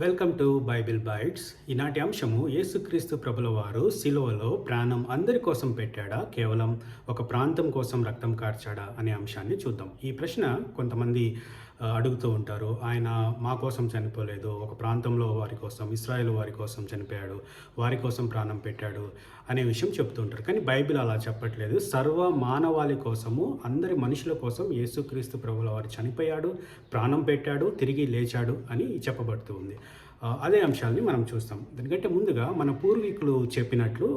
Welcome to Bible bytes. ఈనాటి అంశము యేసుక్రీస్తు ప్రభుల వారు సిలువలో ప్రాణం అందరి కోసం పెట్టాడా, కేవలం ఒక ప్రాంతం కోసం రక్తం కార్చాడా అనే అంశాన్ని చూద్దాం. ఈ ప్రశ్న కొంతమంది అడుగుతూ ఉంటారు. ఆయన మా కోసం చనిపోలేదు, ఒక ప్రాంతంలో వారి కోసం, ఇశ్రాయేలు వారి కోసం చనిపోయాడు, వారి కోసం ప్రాణం పెట్టాడు అనే విషయం చెప్తూ ఉంటారు. కానీ బైబిల్ అలా చెప్పట్లేదు. సర్వ మానవాళి కోసము, అందరి మనుషుల కోసం యేసుక్రీస్తు ప్రభుల వారు చనిపోయాడు, ప్రాణం పెట్టాడు, తిరిగి లేచాడు అని చెప్పబడుతూ ఉంది. అదే అంశాలని మనం చూస్తాం. దానికంటే ముందుగా మన పూర్వీకులు చెప్పినట్లు,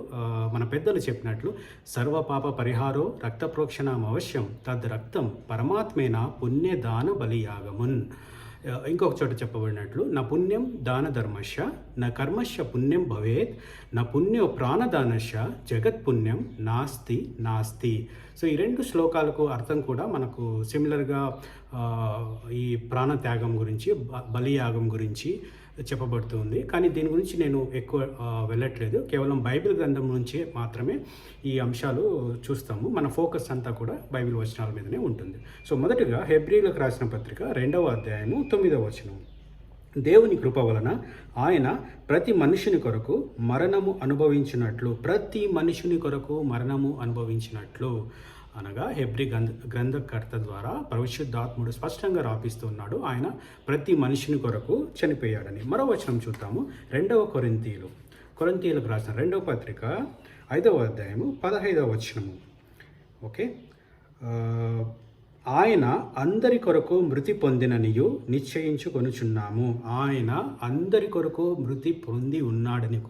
మన పెద్దలు చెప్పినట్లు, సర్వపాప పరిహారో రక్త ప్రోక్షణం అవశ్యం తద్ రక్తం పరమాత్మేన పుణ్యదాన బలియాగమున్. ఇంకొక చోట చెప్పబడినట్లు, నా పుణ్యం దాన ధర్మశ నా కర్మశ పుణ్యం భవేత్ నా పుణ్యో ప్రాణదానశ జగత్ పుణ్యం నాస్తి నాస్తి. సో ఈ రెండు శ్లోకాలకు అర్థం కూడా మనకు సిమిలర్గా ఈ ప్రాణత్యాగం గురించి, బలియాగం గురించి చెప్పబడుతుంది. కానీ దీని గురించి నేను ఎక్కువ వెళ్ళట్లేదు. కేవలం బైబిల్ గ్రంథం నుంచి మాత్రమే ఈ అంశాలు చూస్తాము. మన ఫోకస్ అంతా కూడా బైబిల్ వచనాల మీదనే ఉంటుంది. సో మొదటగా హెబ్రీలకు రాసిన పత్రిక 2వ అధ్యాయము 9వ వచనం. దేవుని కృప వలన ఆయన ప్రతి మనుషుని కొరకు మరణము అనుభవించినట్లు, ప్రతి మనుషుని కొరకు మరణము అనుభవించినట్లు అనగా హెబ్రీ గ్రంథకర్త ద్వారా పరిశుద్ధాత్ముడు స్పష్టంగా రాపిస్తున్నాడు, ఆయన ప్రతి మనిషిని కొరకు చనిపోయాడని. మరో వచనం చూద్దాము. 2వ కొరింథీయులకు రాసిన 2వ పత్రిక 5వ అధ్యాయము 15వ వచనము. ఓకే, ఆయన అందరి కొరకు మృతి పొందిననియు నిశ్చయించుకొనుచున్నాము. ఆయన అందరి కొరకు మృతి పొంది ఉన్నాడని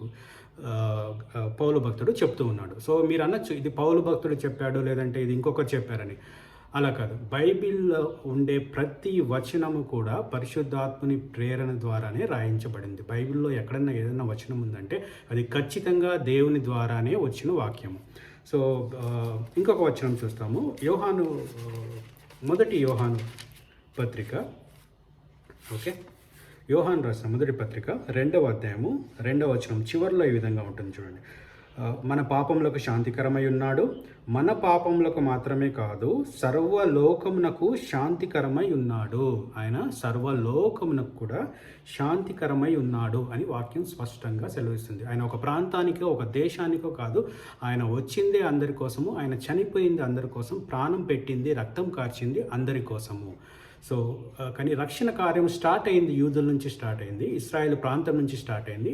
పౌలు భక్తుడు చెప్తూ ఉన్నాడు. సో మీరు అనొచ్చు, ఇది పౌలు భక్తుడు చెప్పాడు, లేదంటే ఇది ఇంకొకరు చెప్పారని. అలా కాదు. బైబిల్లో ఉండే ప్రతి వచనము కూడా పరిశుద్ధాత్మని ప్రేరణ ద్వారానే రాయించబడింది. బైబిల్లో ఎక్కడన్నా ఏదైనా వచనం ఉందంటే అది ఖచ్చితంగా దేవుని ద్వారానే వచ్చిన వాక్యము. సో ఇంకొక వచనం చూస్తాము. మొదటి యోహాను పత్రిక, ఓకే, యోహాను రాసిన మొదటి పత్రిక 2వ అధ్యాయము 2వ వచనం చివరిలో ఈ విధంగా ఉంటుంది చూడండి. మన పాపములకు శాంతికరమై ఉన్నాడు, మన పాపములకు మాత్రమే కాదు సర్వలోకమునకు శాంతికరమై ఉన్నాడు. ఆయన సర్వలోకమునకు కూడా శాంతికరమై ఉన్నాడు అని వాక్యం స్పష్టంగా సెలవిస్తుంది. ఆయన ఒక ప్రాంతానికో ఒక దేశానికో కాదు, ఆయన వచ్చిందే అందరి కోసము, ఆయన చనిపోయింది అందరి కోసం, ప్రాణం పెట్టింది, రక్తం కార్చింది అందరి కోసము. సో కానీ రక్షణ కార్యం స్టార్ట్ అయింది, యూదుల నుంచి స్టార్ట్ అయింది, ఇశ్రాయేల్ ప్రాంతం నుంచి స్టార్ట్ అయింది.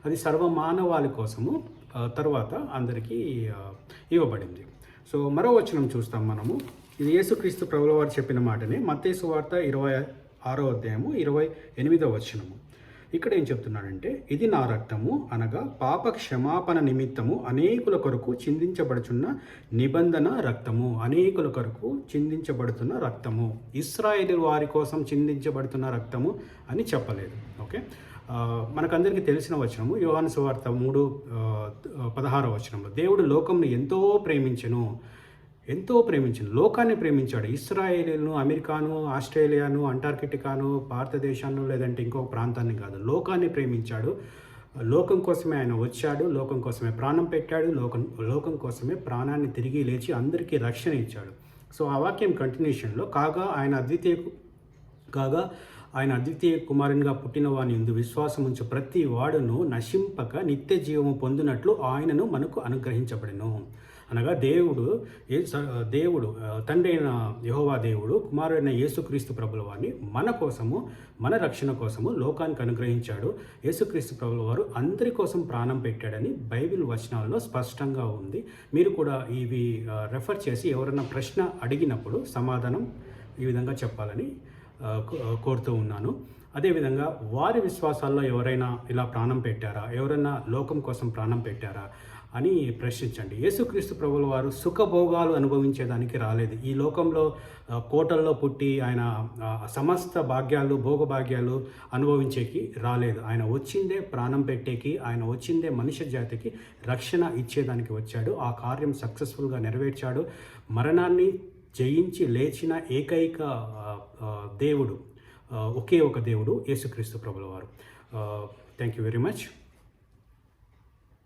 అది సర్వమానవాళి కోసము, తర్వాత అందరికీ ఇవ్వబడింది. సో మరో వచనం చూస్తాం మనము. ఇది యేసుక్రీస్తు ప్రభుల వారు చెప్పిన మాటనే. మత్తయి సువార్త 26వ అధ్యాయము 28వ వచనము. ఇక్కడ ఏం చెప్తున్నాడంటే, ఇది నా రక్తము అనగా పాప క్షమాపణ నిమిత్తము అనేకుల కొరకు చిందించబడుచున్న నిబంధన రక్తము. అనేకుల కొరకు చిందించబడుతున్న రక్తము, ఇశ్రాయేలు వారి కోసం చిందించబడుతున్న రక్తము అని చెప్పలేదు. ఓకే, మనకందరికీ తెలిసిన వచనము యోహాను సువార్త 3:16వ వచనంలో, దేవుడు లోకంను ఎంతో ప్రేమించెను, లోకాన్ని ప్రేమించాడు. ఇశ్రాయేలును, అమెరికాను, ఆస్ట్రేలియాను, అంటార్కిటికాను, భారతదేశాన్ని, లేదంటే ఇంకొక ప్రాంతాన్ని కాదు, లోకాన్ని ప్రేమించాడు. లోకం కోసమే ఆయన వచ్చాడు, లోకం కోసమే ప్రాణం పెట్టాడు, లోకం కోసమే ప్రాణాన్ని తిరిగి లేచి అందరికీ రక్షణ ఇచ్చాడు. సో ఆ వాక్యం కంటిన్యూషన్లో, కాగా ఆయన అద్వితీయ కుమారునిగా పుట్టిన వాని యందు విశ్వాసం ఉంచు ప్రతి వాడును నశింపక నిత్య జీవము పొందినట్లు ఆయనను మనకు అనుగ్రహించబడెను. అనగా దేవుడు తండ్రి అయిన యెహోవా దేవుడు కుమారుడైన యేసుక్రీస్తు ప్రభుల వారిని మన కోసము, మన రక్షణ కోసము లోకానికి అనుగ్రహించాడు. యేసుక్రీస్తు ప్రభుల వారు అందరి కోసం ప్రాణం పెట్టాడని బైబిల్ వచనాల్లో స్పష్టంగా ఉంది. మీరు కూడా ఇవి రెఫర్ చేసి ఎవరైనా ప్రశ్న అడిగినప్పుడు సమాధానం ఈ విధంగా చెప్పాలని కోరుతూ ఉన్నాను. అదేవిధంగా వారి విశ్వాసాల్లో ఎవరైనా ఇలా ప్రాణం పెట్టారా, ఎవరైనా లోకం కోసం ప్రాణం పెట్టారా అని ప్రశ్నించండి. యేసుక్రీస్తు ప్రభుల వారు సుఖభోగాలు అనుభవించేదానికి రాలేదు. ఈ లోకంలో కోటల్లో పుట్టి ఆయన సమస్త భాగ్యాలు, భోగభాగ్యాలు అనుభవించేకి రాలేదు. ఆయన వచ్చిందే ప్రాణం పెట్టేకి, ఆయన వచ్చిందే మనుష్య జాతికి రక్షణ ఇచ్చేదానికి వచ్చాడు. ఆ కార్యం సక్సెస్ఫుల్గా నెరవేర్చాడు. మరణాన్ని జయించి లేచిన ఏకైక దేవుడు, ఒకే ఒక దేవుడు యేసుక్రీస్తు ప్రభుల వారు. Thank you very much.